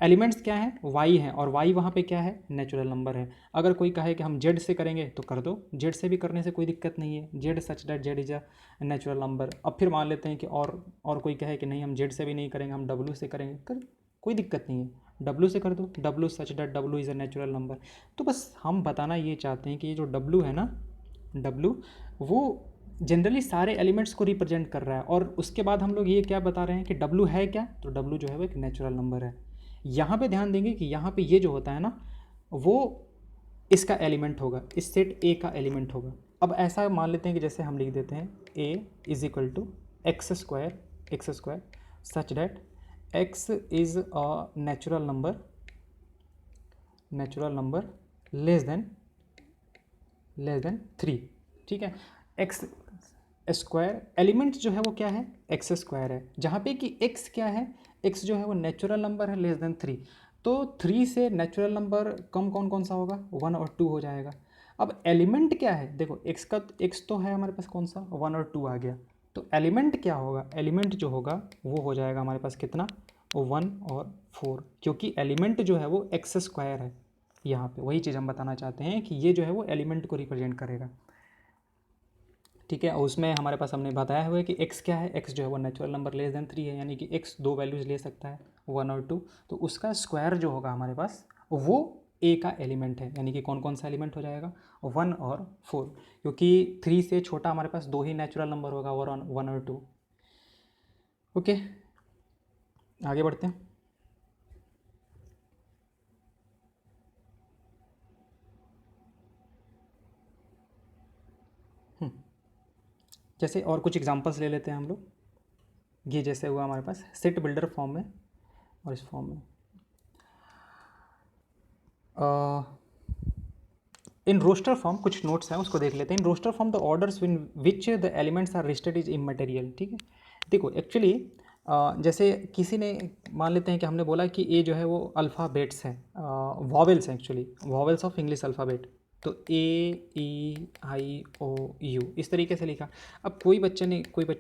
एलिमेंट्स क्या है, वाई हैं, और वाई वहाँ पे क्या है, नेचुरल नंबर है। अगर कोई कहे कि हम जेड से करेंगे तो कर दो, जेड से भी करने से कोई दिक्कत नहीं है, Z such that Z is a natural number. अब फिर मान लेते हैं कि और कोई कहे कि नहीं हम जेड से भी नहीं करेंगे, हम डब्ल्यू से करेंगे, कर कोई दिक्कत नहीं है, डब्ल्यू से कर दो, W such that W is a natural number. तो बस हम बताना ये चाहते हैं कि ये जो डब्ल्यू है ना, डब्ल्यू वो जनरली सारे एलिमेंट्स को रिप्रेजेंट कर रहा है। और उसके बाद हम लोग ये क्या बता रहे हैं कि डब्ल्यू है क्या, तो डब्ल्यू जो है वो एक नेचुरल नंबर है। यहाँ पे ध्यान देंगे कि यहाँ पे ये जो होता है ना वो इसका एलिमेंट होगा, इस सेट ए का एलिमेंट होगा। अब ऐसा मान लेते हैं कि जैसे हम लिख देते हैं A is equal to x square such that x is a natural number less than 3, ठीक है। एक्स स्क्वायर एलिमेंट जो है वो क्या है, एक्स स्क्वायर है, जहाँ पे कि एक्स क्या है, एक्स जो है वो नेचुरल नंबर है लेस देन 3। तो 3 से नेचुरल नंबर कम कौन कौन सा होगा, 1 और 2 हो जाएगा। अब एलिमेंट क्या है, देखो एक्स का एक्स तो है हमारे पास कौन सा, 1 और 2 आ गया, तो एलिमेंट क्या होगा, एलिमेंट जो होगा वो हो जाएगा हमारे पास कितना, 1 और 4, क्योंकि एलिमेंट जो है वो एक्स स्क्वायर है। यहाँ पे वही चीज़ हम बताना चाहते हैं कि ये जो है वो एलिमेंट को रिप्रेजेंट करेगा, ठीक है। और उसमें हमारे पास हमने बताया हुआ है कि एक्स क्या है, एक्स जो है वो नेचुरल नंबर लेस देन 3 है, यानी कि एक्स दो वैल्यूज़ ले सकता है 1 और 2, तो उसका स्क्वायर जो होगा हमारे पास वो ए का एलिमेंट है, यानी कि कौन कौन सा एलिमेंट हो जाएगा, 1 और 4, क्योंकि 3 से छोटा हमारे पास दो ही नेचुरल नंबर होगा, 1 और 2। ओके, आगे बढ़ते हैं। जैसे और कुछ एग्जांपल्स ले लेते हैं हम लोग। ये जैसे हुआ हमारे पास सेट बिल्डर फॉर्म में और इस फॉर्म में। इन रोस्टर फॉर्म कुछ नोट्स हैं उसको देख लेते हैं। In roster form the orders in which the elements are listed is immaterial. ठीक है, देखो एक्चुअली जैसे किसी ने मान लेते हैं कि हमने बोला कि ए जो है वो अल्फ़ाबेट्स हैं, वॉवेल्स हैं, actually vowels of English alphabet. तो ए ई आई ओ यू इस तरीके से लिखा। अब कोई बच्चे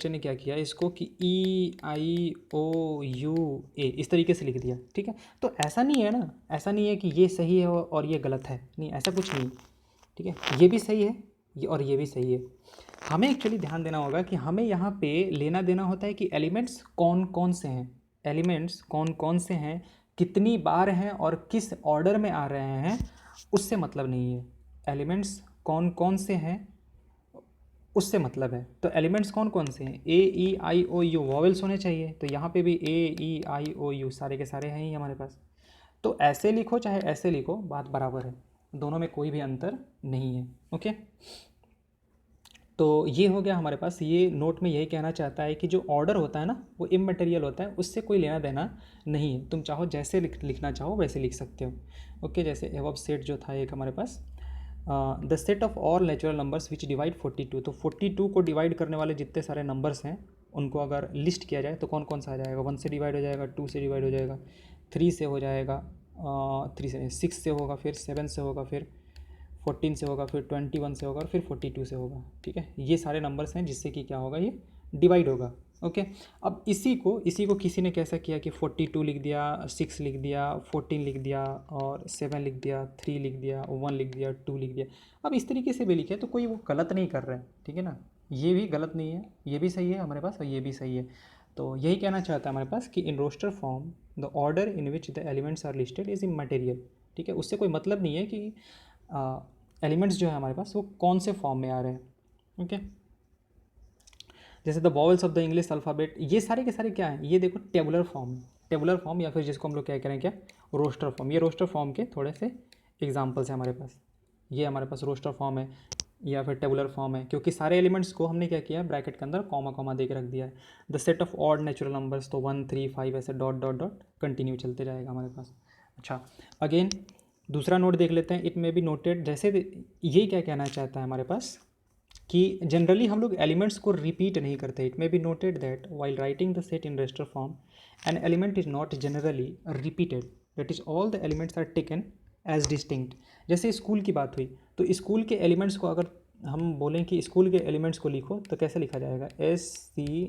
ने क्या किया इसको कि ई आई ओ यू ए इस तरीके से लिख दिया। ठीक है, तो ऐसा नहीं है ना, ऐसा नहीं है कि ये सही है और ये गलत है, नहीं ऐसा कुछ नहीं। ठीक है, ये भी सही है ये और ये भी सही है। हमें एक्चुअली ध्यान देना होगा कि हमें यहाँ पे लेना देना होता है कि एलिमेंट्स कौन कौन से हैं, एलिमेंट्स कौन कौन से हैं, कितनी बार हैं और किस ऑर्डर में आ रहे हैं, उससे मतलब नहीं है। एलिमेंट्स कौन कौन से हैं उससे मतलब है। तो एलिमेंट्स कौन कौन से हैं, ए ई आई ओ यू वॉवेल्स होने चाहिए, तो यहाँ पे भी ए ई आई ओ यू सारे के सारे हैं ही हमारे पास। तो ऐसे लिखो चाहे ऐसे लिखो बात बराबर है, दोनों में कोई भी अंतर नहीं है। ओके, तो ये हो गया हमारे पास। ये नोट में यही कहना चाहता है कि जो ऑर्डर होता है ना वो इमटेरियल होता है, उससे कोई लेना देना नहीं है। तुम चाहो जैसे लिखना चाहो वैसे लिख सकते हो। ओके, जैसे एबव सेट जो था एक हमारे पास the set of all natural numbers which divide 42। तो 42 को डिवाइड करने वाले जितने सारे नंबर्स हैं उनको अगर लिस्ट किया जाए तो कौन कौन सा आ जाएगा। 1 से डिवाइड हो जाएगा, 2 से डिवाइड हो जाएगा, 3 से हो जाएगा, 3 से 6 से होगा, फिर 7 से होगा, फिर 14 से होगा, फिर 21 से होगा और फिर 42 से होगा। ठीक है, ये सारे नंबर्स हैं जिससे कि क्या होगा, ये डिवाइड होगा। ओके, अब इसी को किसी ने कैसा किया कि 42 लिख दिया, 6 लिख दिया, 14 लिख दिया और 7 लिख दिया, 3 लिख दिया, 1 लिख दिया, 2 लिख दिया। अब इस तरीके से भी लिखे तो कोई वो गलत नहीं कर रहा है। ठीक है ना, ये भी गलत नहीं है, ये भी सही है हमारे पास और ये भी सही है। तो यही कहना चाहता है हमारे पास कि in roster form the order in which the elements are listed is immaterial. ठीक है, उससे कोई मतलब नहीं है कि एलिमेंट्स जो है हमारे पास वो कौन से फॉर्म में आ रहे हैं। ओके, जैसे the vowels of the English alphabet, ये सारे के सारे क्या हैं, ये देखो टेबुलर फॉर्म, टेबुलर फॉर्म या फिर जिसको हम लोग क्या करें, क्या रोस्टर फॉर्म। ये रोस्टर फॉर्म के थोड़े से एग्जांपल्स हैं हमारे पास। ये हमारे पास रोस्टर फॉर्म है या फिर टेबुलर फॉर्म है, क्योंकि सारे एलिमेंट्स को हमने क्या किया है ब्रैकेट के अंदर कॉमा कॉमा दे के रख दिया है। The set of odd natural numbers, तो 1 3 5 ऐसे डॉट डॉट डॉट कंटिन्यू चलते जाएगा हमारे पास। अच्छा, अगेन दूसरा नोट देख लेते हैं। इट में बी नोटेड, जैसे ये क्या कहना चाहता है हमारे पास कि जनरली हम लोग एलिमेंट्स को रिपीट नहीं करते। It may be noted that while writing the set in register form an element is not generally repeated, that is all the elements are taken as distinct. जैसे स्कूल की बात हुई तो स्कूल के elements को अगर हम बोलें कि स्कूल के एलिमेंट्स को लिखो तो कैसे लिखा जाएगा, SCHOOL।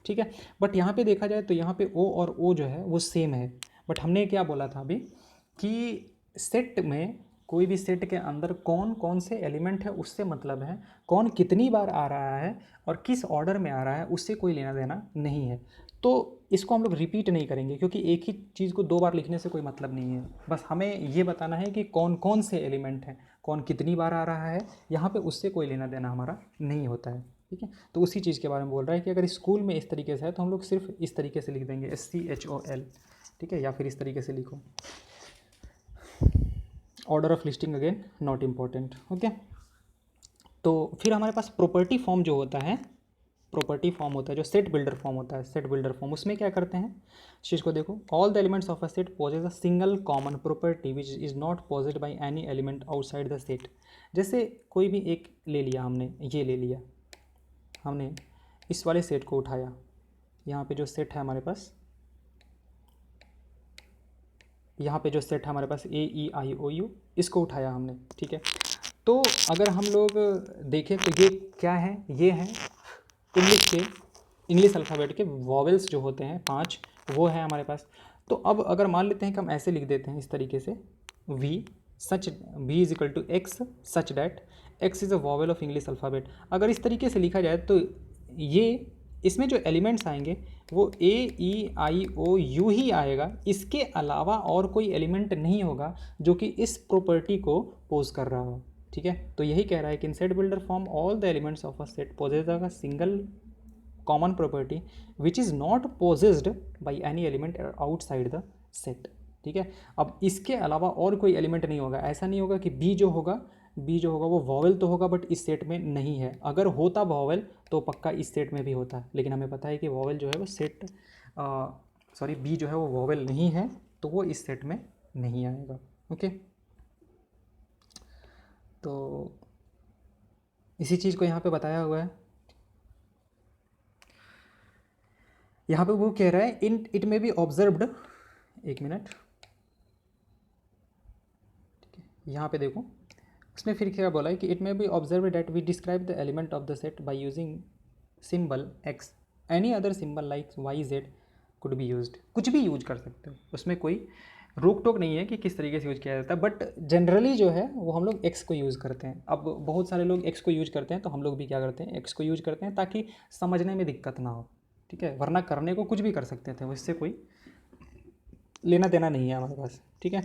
ठीक है, बट यहाँ पे देखा जाए तो यहाँ पे O और O जो है वो सेम है। बट हमने क्या बोला था अभी कि सेट में, कोई भी सेट के अंदर कौन कौन से एलिमेंट है उससे मतलब है, कौन कितनी बार आ रहा है और किस ऑर्डर में आ रहा है उससे कोई लेना देना नहीं है। तो इसको हम लोग रिपीट नहीं करेंगे क्योंकि एक ही चीज़ को 2 बार लिखने से कोई मतलब नहीं है। बस हमें ये बताना है कि कौन कौन से एलिमेंट हैं, कौन कितनी बार आ रहा है, यहाँ पे उससे कोई लेना देना हमारा नहीं होता है। ठीक है, तो उसी चीज़ के बारे में बोल रहा है कि अगर स्कूल में इस तरीके से है तो हम लोग सिर्फ इस तरीके से लिख देंगे SCHOL। ठीक है, या फिर इस तरीके से लिखो। Order of listing again not important. Okay, तो फिर हमारे पास प्रॉपर्टी फॉर्म जो होता है, प्रॉपर्टी फॉर्म होता है जो सेट बिल्डर फॉर्म होता है। सेट बिल्डर फॉर्म उसमें क्या करते हैं, इस चीज़ को देखो। All the elements of a set possess a single common property which is not possessed by any element outside the set. जैसे कोई भी एक ले लिया हमने, ये ले लिया हमने, इस वाले सेट को उठाया, यहाँ पे जो सेट है हमारे पास, यहाँ पे जो सेट है हमारे पास AEIOU, इसको उठाया हमने। ठीक है, तो अगर हम लोग देखें तो ये क्या है, ये है इंग्लिश अल्फ़ाबेट के वॉवेल्स जो होते हैं 5, वो है हमारे पास। तो अब अगर मान लेते हैं कि हम ऐसे लिख देते हैं इस तरीके से, V is equal to X such that X is a vowel of English alphabet. अगर इस तरीके से लिखा जाए तो ये इसमें जो एलिमेंट्स आएंगे वो AEIOU ही आएगा, इसके अलावा और कोई एलिमेंट नहीं होगा जो कि इस प्रॉपर्टी को पोज कर रहा हो। ठीक है, तो यही कह रहा है कि in set builder form all the elements of a set possess a single common property which is not possessed by any element outside the set. ठीक है, अब इसके अलावा और कोई एलिमेंट नहीं होगा। ऐसा नहीं होगा कि B जो होगा बी जो होगा वो वॉवेल तो होगा बट इस सेट में नहीं है। अगर होता वॉवेल तो पक्का इस सेट में भी होता, लेकिन हमें पता है कि वॉवेल जो है वो सेट सॉरी बी जो है वो वॉवेल नहीं है, तो वो इस सेट में नहीं आएगा। ओके, तो इसी चीज़ को यहाँ पे बताया हुआ है। यहाँ पे वो कह रहा है in it may B observed, एक मिनट, ठीक है, यहाँ पे देखो उसने फिर क्या बोला है कि it may be observe that we describe the element of the set by using symbol x, any other symbol like y z could be used. कुछ भी यूज कर सकते हो, उसमें कोई रोक टोक नहीं है कि किस तरीके से यूज किया जाता है, बट जनरली जो है वो हम लोग एक्स को यूज़ करते हैं। अब बहुत सारे लोग एक्स को यूज करते हैं, तो हम लोग भी क्या करते हैं, एक्स को यूज करते हैं ताकि समझने में दिक्कत ना हो, ठीक है, वरना करने को कुछ भी कर सकते थे, उससे कोई लेना देना नहीं है हमारे पास, ठीक है।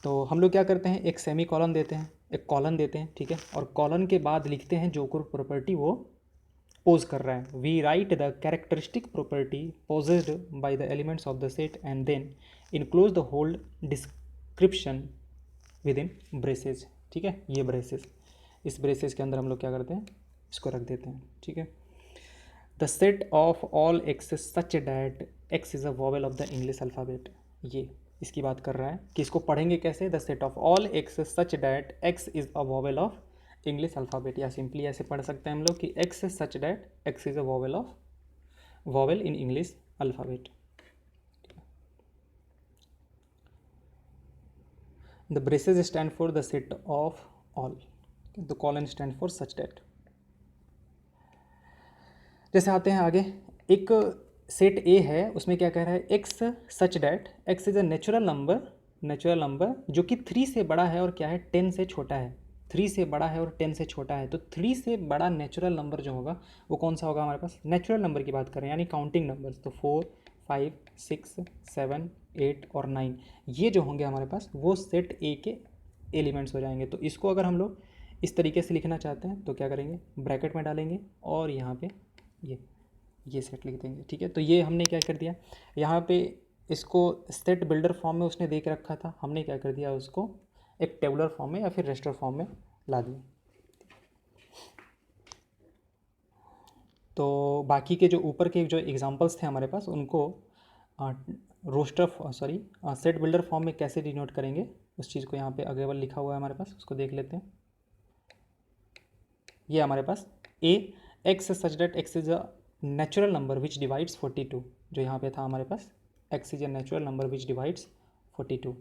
तो हम लोग क्या करते हैं, एक सेमी कॉलन देते हैं, एक कॉलन देते हैं, ठीक है, और कॉलन के बाद लिखते हैं जो कोई प्रॉपर्टी वो पोज कर रहा है। We write the characteristic property possessed by the elements of the set and then enclose the whole description within braces, ठीक है, ये ब्रेसेस, इस ब्रेसेस के अंदर हम लोग क्या करते हैं, इसको रख देते हैं, ठीक है। The set of all x such that x is a vowel of the English alphabet, ये इसकी बात कर रहा है कि इसको पढ़ेंगे कैसे, the set of all x such that x is a vowel of English alphabet, या सिंपली ऐसे पढ़ सकते हैं हम लोग कि x such that x is a vowel of vowel in English alphabet. The braces stand for the set of all, the colon stand for such that. जैसे आते हैं आगे, एक सेट ए है, उसमें क्या कह रहा है, x such that x is a natural number जो कि 3 से बड़ा है और क्या है 10 से छोटा है, 3 से बड़ा है और 10 से छोटा है। तो 3 से बड़ा नेचुरल नंबर जो होगा वो कौन सा होगा हमारे पास, नेचुरल नंबर की बात करें यानी काउंटिंग नंबर्स, तो 4 5 6 7 8 और 9 ये जो होंगे हमारे पास वो सेट ए के एलिमेंट्स हो जाएंगे। तो इसको अगर हम लोग इस तरीके से लिखना चाहते हैं तो क्या करेंगे, ब्रैकेट में डालेंगे और यहाँ पे ये सेट लिख देंगे, ठीक है। तो ये हमने क्या कर दिया, यहाँ पे इसको सेट बिल्डर फॉर्म में उसने दे के रखा था, हमने क्या कर दिया उसको एक टेबुलर फॉर्म में या फिर रेस्टर फॉर्म में ला दिया। तो बाकी के जो ऊपर के जो एग्जांपल्स थे हमारे पास उनको सेट बिल्डर फॉर्म में कैसे डिनोट करेंगे उस चीज़ को यहाँ पे अवेलेबल लिखा हुआ है हमारे पास, उसको देख लेते हैं। ये हमारे पास A x such that x is a natural number which divides 42, जो यहाँ पे था हमारे पास x is a natural number which divides 42।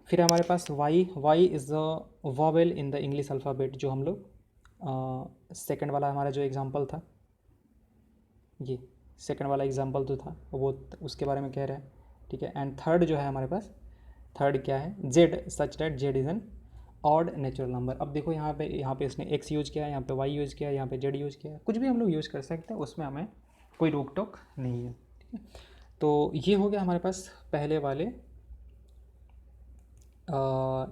फिर हमारे पास y is a vowel in the English alphabet, जो हम लोग सेकंड वाला हमारा जो एग्जांपल था, ये सेकंड वाला एग्जांपल जो था वो उसके बारे में कह रहे हैं, ठीक है। एंड थर्ड जो है हमारे पास, थर्ड क्या है, Z such date Z is an odd natural number. अब देखो यहाँ पे इसने एक्स यूज़ किया है, यहाँ पे वाई यूज़ किया है, यहाँ पे जेड यूज़ किया है, कुछ भी हम लोग यूज़ कर सकते हैं, उसमें हमें कोई रोक टोक नहीं है, ठीक है। तो ये हो गया हमारे पास पहले वाले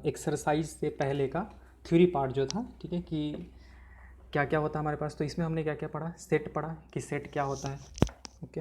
एक्सरसाइज से पहले का थ्योरी पार्ट जो था, ठीक है, कि क्या क्या होता है हमारे पास। तो इसमें हमने क्या क्या पढ़ा, सेट पढ़ा कि सेट क्या होता है, ओके।